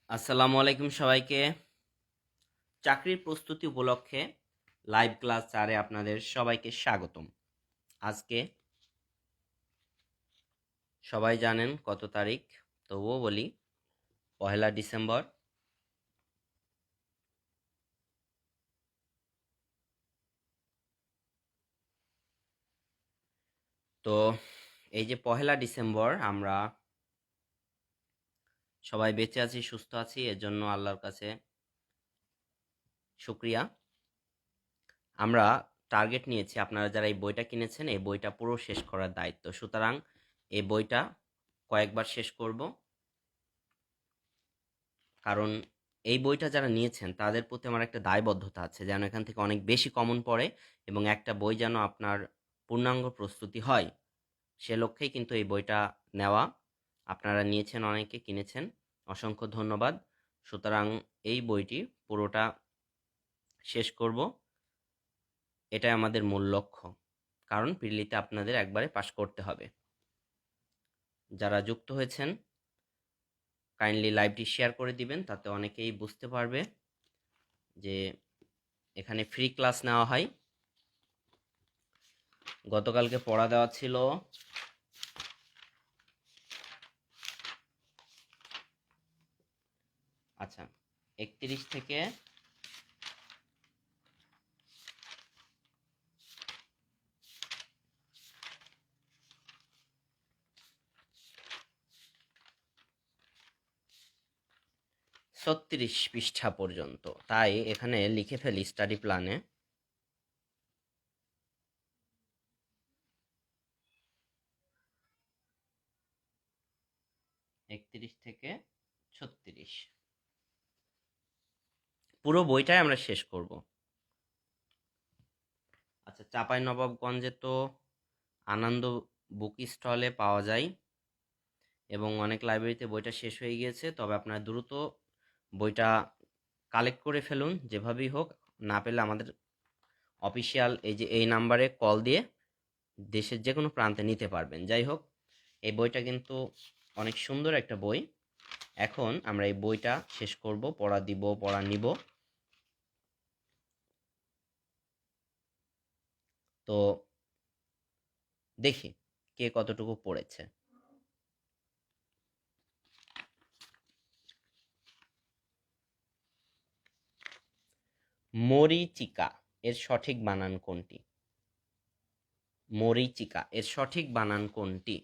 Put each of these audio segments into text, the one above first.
আসসালামু আলাইকুম সবাইকে। চাকরির প্রস্তুতি উপলক্ষে লাইভ ক্লাস 4-এ আপনাদের সবাইকে স্বাগতম। আজকে সবাই জানেন কত তারিখ, তবুও বলি 1 ডিসেম্বর। তো এই যে 1 ডিসেম্বর আমরা সবাই বেঁচে আছি, সুস্থ আছি, এর জন্য আল্লাহর কাছে শুক্রিয়া। আমরা টার্গেট নিয়েছি, আপনারা যারা এই বইটা কিনেছেন এই বইটা পুরো শেষ করার দায়িত্ব। সুতরাং এই বইটা কয়েকবার শেষ করব, কারণ এই বইটা যারা নিয়েছেন তাদের প্রতি আমার একটা দায়বদ্ধতা আছে, যেন এখান থেকে অনেক বেশি কমন পড়ে এবং একটা বই যেন আপনার পূর্ণাঙ্গ প্রস্তুতি হয়, সে লক্ষ্যেই কিন্তু এই বইটা নেওয়া। আপনারা নিয়েছেন, অনেকে কিনেছেন, অসংখ্য ধন্যবাদ। সুতরাং এই বইটি পুরোটা শেষ করব, এটাই আমাদের মূল লক্ষ্য, কারণ প্রিলিতে আপনাদের একবারে পাশ করতে হবে। যারা যুক্ত হয়েছেন কাইন্ডলি লাইভটি শেয়ার করে দিবেন, তাতে অনেকেই বুঝতে পারবে যে এখানে ফ্রি ক্লাস নেওয়া হয়। গতকালকে পড়া দেওয়া ছিল আচ্ছা 31 থেকে 36 পৃষ্ঠা পর্যন্ত, তাই এখানে লিখে ফেলি স্টাডি প্ল্যানে। একত্রিশ থেকে 36 পুরো বইটাই আমরা শেষ করব। আচ্ছা, চাঁপাইনবাবগঞ্জে তো আনন্দ বুক স্টলে পাওয়া যায় এবং অনেক লাইব্রেরিতে বইটা শেষ হয়ে গিয়েছে, তবে আপনারা দ্রুত বইটা কালেক্ট করে ফেলুন যেভাবেই হোক। না পেলে আমাদের অফিসিয়াল এই নাম্বারে কল দিয়ে দেশের যে কোনো প্রান্তে নিতে পারবেন। যাই হোক, এই বইটা কিন্তু অনেক সুন্দর একটা বই। এখন আমরা এই বইটা শেষ করব, পড়া দিব, পড়া নিব। তো দেখি কে কতটুকু পড়েছে। মরীচিকা এর সঠিক বানান কোনটি? মরীচিকা এর সঠিক বানান কোনটি?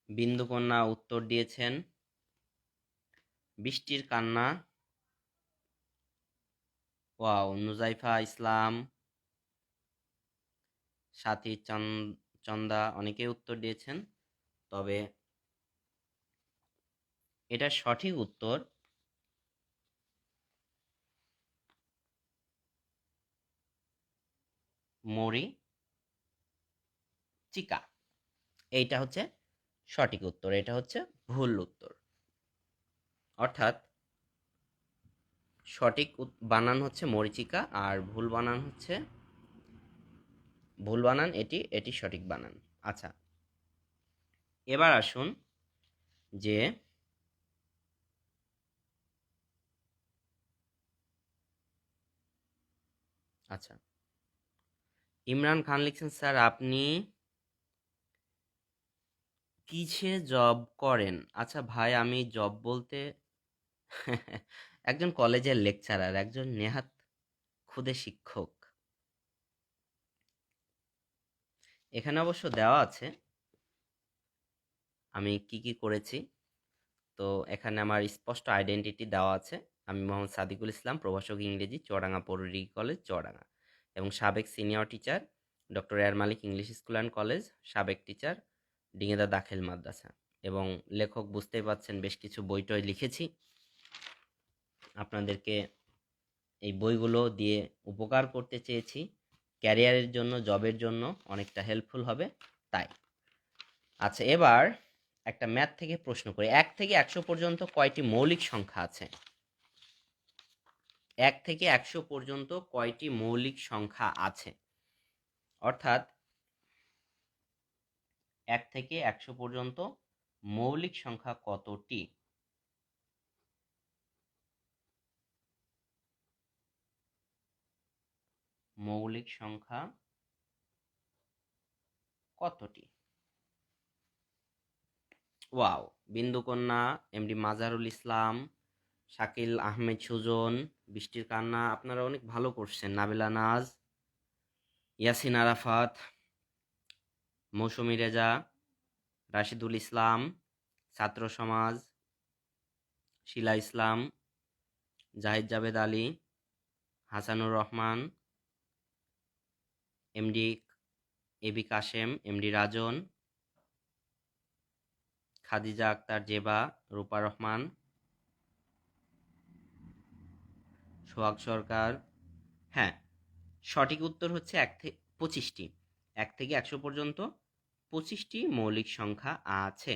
বিন্দুকন্যা উত্তর দিয়েছেন বৃষ্টির কান্না। ওয়াও, নুজাইফা ইসলাম, সাথী চন্দা অনেকেই উত্তর দিয়েছেন, তবে এটা সঠিক উত্তর মরীচিকা। এইটা হচ্ছে সঠিক উত্তর, এটা হচ্ছে ভুল উত্তর। অর্থাৎ সঠিক বানান হচ্ছে মরীচিকা, আর ভুল বানান এটি, এটি সঠিক বানান। আচ্ছা, এবার আসুন যে আচ্ছা, ইমরান খান লিখছেন, স্যার আপনি কিসে জব করেন? আচ্ছা ভাই, আমি জব বলতে একজন কলেজের লেকচারার, একজন নেহাত খুদে শিক্ষক। এখানে অবশ্য দেওয়া আছে আমি কি কি করেছি। তো এখানে আমার স্পষ্ট আইডেন্টিটি দেওয়া আছে। আমি মোহাম্মদ সাদিকুল ইসলাম, প্রভাষক ইংরেজি, চুয়াডাঙ্গা পৌর ডিগ্রি কলেজ, চুয়াডাঙ্গা, এবং সাবেক senior teacher doctor air Malik English school and college, সাবেক টিচার ডিঙেদা দাখিল মাদ্রাসা, এবং লেখক বুঝতেই পাচ্ছেন বেশ কিছু বই টই লিখেছি। আপনাদেরকে এই বইগুলো দিয়ে উপকার করতে চেয়েছি, ক্যারিয়ারের জন্য, জবের জন্য অনেকটা হেল্পফুল হবে। তাই আচ্ছা, এবার একটা ম্যাথ থেকে প্রশ্ন করি। 1 থেকে 100 পর্যন্ত কয়টি মৌলিক সংখ্যা আছে? 1 থেকে 100 পর্যন্ত কয়টি মৌলিক সংখ্যা আছে? অর্থাৎ 1 থেকে 100 পর্যন্ত মৌলিক সংখ্যা কতটি? মৌলিক সংখ্যা কতটি? ওয়াও! বিন্দুকন্যা, এমডি মাজারুল ইসলাম, শাকিল আহমেদ সুজন, বৃষ্টির কান্না, আপনারা অনেক ভালো করছেন। নাবিলা নাজ, ইয়াসিন আরাফাত, মৌসুমী রেজা, রাশিদুল ইসলাম, ছাত্র সমাজ, Shila Islam, Zahid Javed Ali, Hasanur Rahman, MD AB Kashem, MD Rajan, Khadija Akter Zeba, Rupa Rahman, Sohag Sarkar. হ্যাঁ, সঠিক উত্তর হচ্ছে 25টি। 1 থেকে 100 পর্যন্ত 25টি মৌলিক সংখ্যা আছে।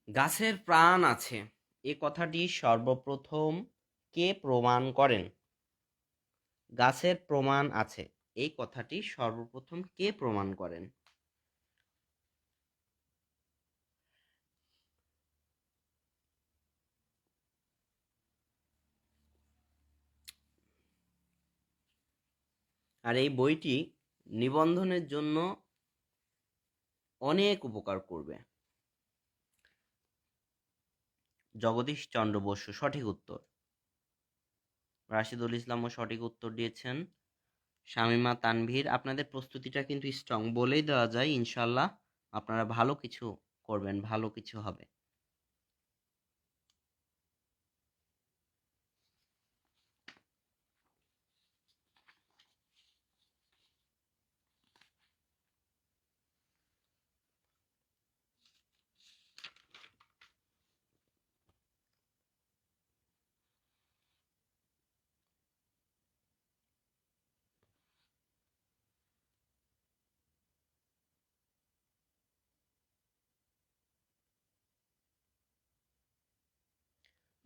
গাছের প্রাণ আছে এ কথাটি সর্বপ্রথম কে প্রমাণ করেন? গাছের প্রমাণ আছে এই কথাটি সর্বপ্রথম কে প্রমাণ করেন? আর এই বইটি নিবন্ধনের জন্য অনেক উপকার করবে। জগদীশ চন্দ্র বসু সঠিক উত্তর। রাশিদুল ইসলামও সঠিক উত্তর দিয়েছেন। শামিমা তানভীর, আপনাদের প্রস্তুতিটা কিন্তু স্ট্রং বলেই দেওয়া যায়। ইনশাল্লাহ আপনারা ভালো কিছু করবেন, ভালো কিছু হবে।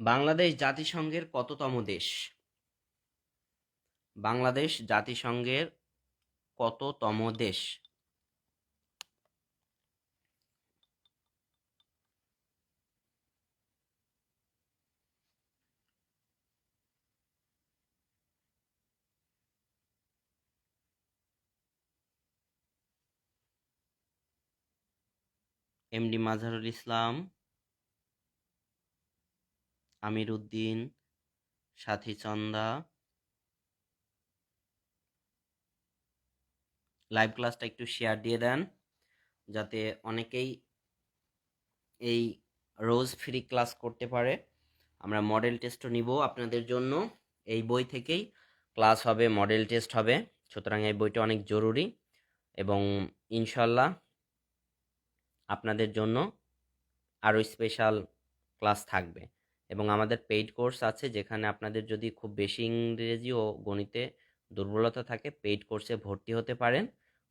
বাংলাদেশ জাতিসংঘের কততম দেশ? বাংলাদেশ জাতিসংঘের কততম দেশ? এমডি মাজারুল ইসলাম, আমির উদ্দিন, সাথী চন্দা। লাইভ ক্লাসটা একটু শেয়ার দিয়ে দেন যাতে অনেকেই এই রোজ ফ্রি ক্লাস করতে পারে। আমরা মডেল টেস্টও নিব আপনাদের জন্য। এই বই থেকেই ক্লাস হবে, মডেল টেস্ট হবে। সুতরাং এই বইটা অনেক জরুরি এবং ইনশাল্লাহ আপনাদের জন্য আরও স্পেশাল ক্লাস থাকবে। এবং আমাদের পেইড কোর্স আছে, যেখানে আপনাদের যদি খুব বেশি ইংরেজি ও গণিতে দুর্বলতা থাকে পেইড কোর্সে ভর্তি হতে পারেন।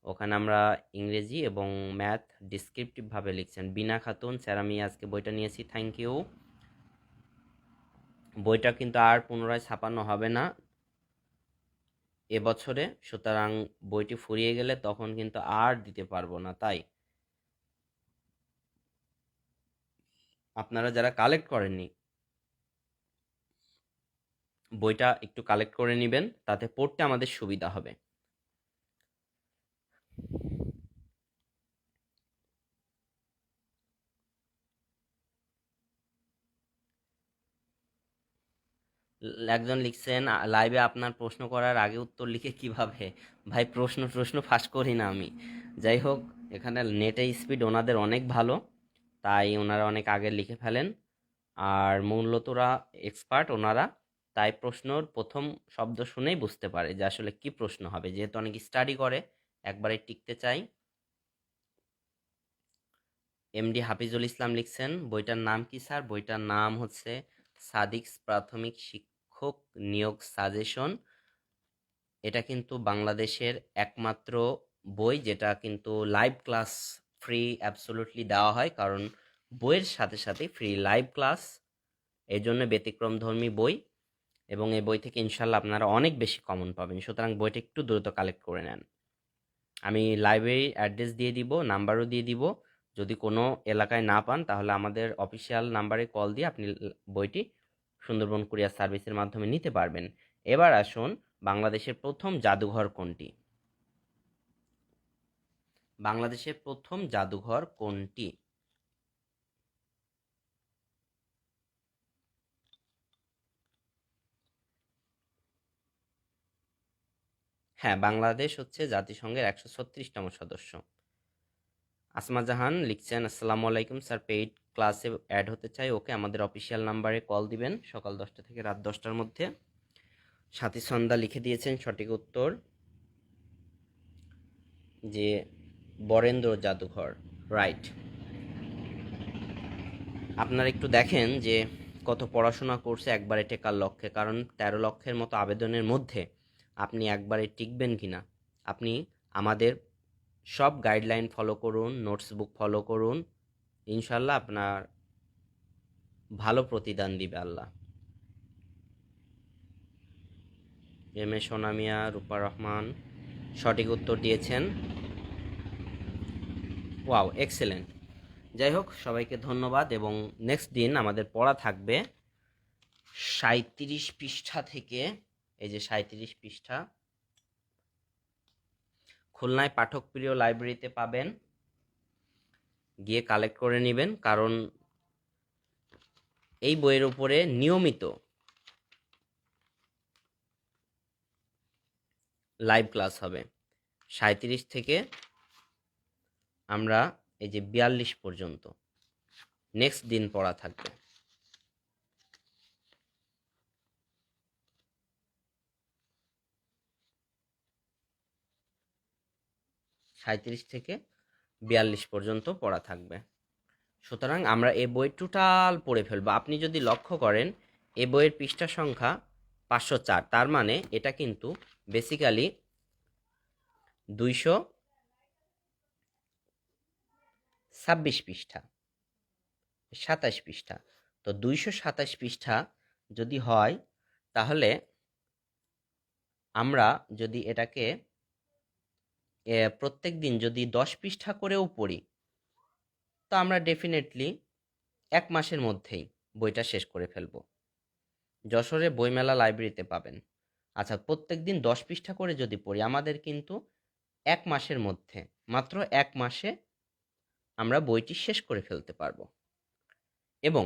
ওখানে আমরা ইংরেজি এবং ম্যাথ ডিসক্রিপটিভভাবে লিখছেন। বিনা খাতুন, স্যার আমি আজকে বইটা নিয়েছি, থ্যাংক ইউ। বইটা কিন্তু আর পুনরায় ছাপানো হবে না এবছরে, সুতরাং বইটি ফুরিয়ে গেলে তখন কিন্তু আর দিতে পারবো না। তাই আপনারা যারা কালেক্ট করেননি বইটা একটু কালেক্ট করে নেবেন, তাতে পড়তে আমাদের সুবিধা হবে। একজন লিখছেন লাইভে আপনার প্রশ্ন করার আগে উত্তর লিখে কিভাবে? ভাই প্রশ্ন ফাঁস করি না আমি। যাই হোক, এখানে নেটের স্পিড ওনাদের অনেক ভালো, তাই ওনারা অনেক আগে লিখে ফেলেন। আর মূলত ওরা এক্সপার্ট ওনারা, তাই প্রশ্নর প্রথম শব্দ শুনেই বুঝতে পারে যে আসলে কি প্রশ্ন হবে, যেহেতু অনেক স্টাডি করে একবারে টিকতে চাই। এমডি হাফিজুল ইসলাম লিখছেন, বইটার নাম কি স্যার? বইটার নাম হচ্ছে সাদিকস প্রাথমিক শিক্ষক নিয়োগ সাজেশন। এটা কিন্তু বাংলাদেশের একমাত্র বই যেটা কিন্তু লাইভ ক্লাস ফ্রি অ্যাবসোলুটলি দেওয়া হয়, কারণ বইয়ের সাথে সাথে ফ্রি লাইভ ক্লাস, এই জন্য ব্যতিক্রমধর্মী বই। এবং এই বই থেকে ইনশাল্লাহ আপনারা অনেক বেশি কমন পাবেন, সুতরাং বইটা একটু দ্রুত কালেক্ট করে নেন। আমি লাইব্রেরি অ্যাড্রেস দিয়ে দিব, নাম্বারও দিয়ে দিব। যদি কোনো এলাকায় না পান তাহলে আমাদের অফিসিয়াল নাম্বারে কল দিয়ে আপনি বইটি সুন্দরবন কুরিয়ার সার্ভিসের মাধ্যমে নিতে পারবেন। এবার আসুন, বাংলাদেশের প্রথম জাদুঘর কোনটি? বাংলাদেশের প্রথম জাদুঘর কোনটি? হ্যাঁ, বাংলাদেশ হচ্ছে জাতিসংঘের 136তম সদস্য। আসমা জাহান লিখছেন, আসসালামু আলাইকুম স্যার, পেইড ক্লাসে অ্যাড হতে চাই। ওকে, আমাদের অফিসিয়াল নাম্বারে কল দিবেন সকাল 10টা থেকে রাত 10টার মধ্যে। সাথী সন্ধ্যা লিখে দিয়েছেন সঠিক উত্তর, যে বরেন্দ্র জাদুঘর, রাইট। আপনারা একটু দেখেন যে কত পড়াশোনা করছে একবারে টেকার লক্ষ্যে, কারণ 13 লক্ষের মতো আবেদনের মধ্যে আপনি একবারে টিকবেন কিনা। আপনি আমাদের সব গাইডলাইন ফলো করুন, নোটস বুক ফলো করুন, ইনশাল্লাহ আপনার ভালো প্রতিদান দিবে আল্লাহ। এম এ সোনামিয়া, রূপা রহমান সঠিক উত্তর দিয়েছেন। Wow, excellent. যাই হোক, সবাইকে ধন্যবাদ। এবং নেক্সট দিন আমাদের পড়া থাকবে 37 পৃষ্ঠা থেকে। এই যে 37 পৃষ্ঠা খুলনায় পাঠকপ্রিয় লাইব্রেরিতে পাবেন, গিয়ে কালেক্ট করে নেবেন, কারণ এই বইয়ের উপরে নিয়মিত লাইভ ক্লাস হবে। 37 থেকে আমরা এই যে 42 পর্যন্ত নেক্সট দিন পড়া থাকবে। সাঁইত্রিশ থেকে 42 পর্যন্ত পড়া থাকবে। সুতরাং আমরা এই বই টোটাল পড়ে ফেলবো। আপনি যদি লক্ষ্য করেন, এই বইয়ের পৃষ্ঠা সংখ্যা 504, তার মানে এটা কিন্তু বেসিক্যালি 226 পৃষ্ঠা, 27 পৃষ্ঠা। তো 227 পৃষ্ঠা যদি হয়, তাহলে আমরা যদি এটাকে প্রত্যেক দিন যদি 10 পৃষ্ঠা করেও পড়ি, তো আমরা ডেফিনেটলি 1 মাসের মধ্যেই বইটা শেষ করে ফেলব। যশোরে বইমেলা লাইব্রেরিতে পাবেন। আচ্ছা, প্রত্যেক দিন 10 পৃষ্ঠা করে যদি পড়ি, আমাদের কিন্তু 1 মাসের মধ্যে, মাত্র 1 মাসে আমরা বইটি শেষ করে ফেলতে পারবো। এবং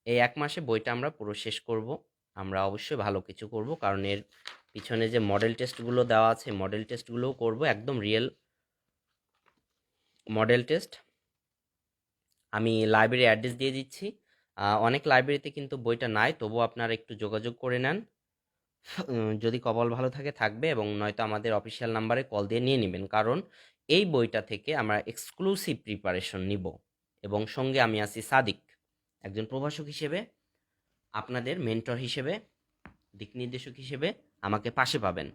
এই 1 মাসে বইটা আমরা পুরো শেষ করব। আমরা অবশ্যই ভালো কিছু করব, কারণ এর পিছনে যে মডেল টেস্টগুলো দেওয়া আছে, মডেল টেস্টগুলোও করব, একদম রিয়েল মডেল টেস্ট। আমি লাইব্রেরি অ্যাড্রেস দিয়ে দিচ্ছি। অনেক লাইব্রেরিতে কিন্তু বইটা নাই, তবুও আপনারা একটু যোগাযোগ করে নেন। যদি কপাল ভালো থাকে থাকবে, এবং নয়তো আমাদের অফিসিয়াল নাম্বারে কল দিয়ে নিয়ে নেবেন, কারণ এই বইটা থেকে আমরা এক্সক্লুসিভ প্রিপারেশন নিব। এবং সঙ্গে আমি আছি সাদিক, একজন প্রভাষক হিসেবে, আপনাদের মেন্টর হিসেবে, দিক নির্দেশক হিসেবে আমাকে পাশে পাবেন।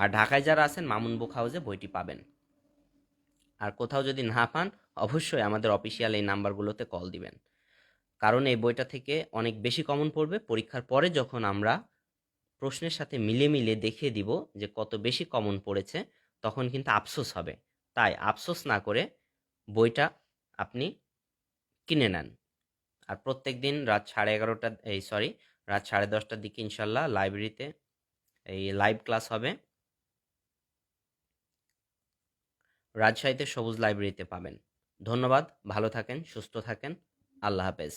আর ঢাকায় যারা আছেন, মামুন বুক হাউসে বইটি পাবেন। আর কোথাও যদি না পান, অবশ্যই আমাদের অফিসিয়াল এই নাম্বারগুলোতে কল দিবেন, কারণ এই বইটা থেকে অনেক বেশি কমন পড়বে। পরীক্ষার পরে যখন আমরা প্রশ্নের সাথে মিলিয়ে দেখিয়ে দিব যে কত বেশি কমন পড়েছে, তখন কিন্তু আফসোস হবে। তাই আফসোস না করে বইটা আপনি কিনে নেন। আর প্রত্যেক দিন রাত 11:30, রাত 10:30টার দিকে ইনশাল্লাহ লাইব্রেরিতে এই লাইভ ক্লাস হবে। রাজশাহীতে সবুজ লাইব্রেরিতে পাবেন। ধন্যবাদ, ভালো থাকেন, সুস্থ থাকেন, আল্লাহ হাফেজ।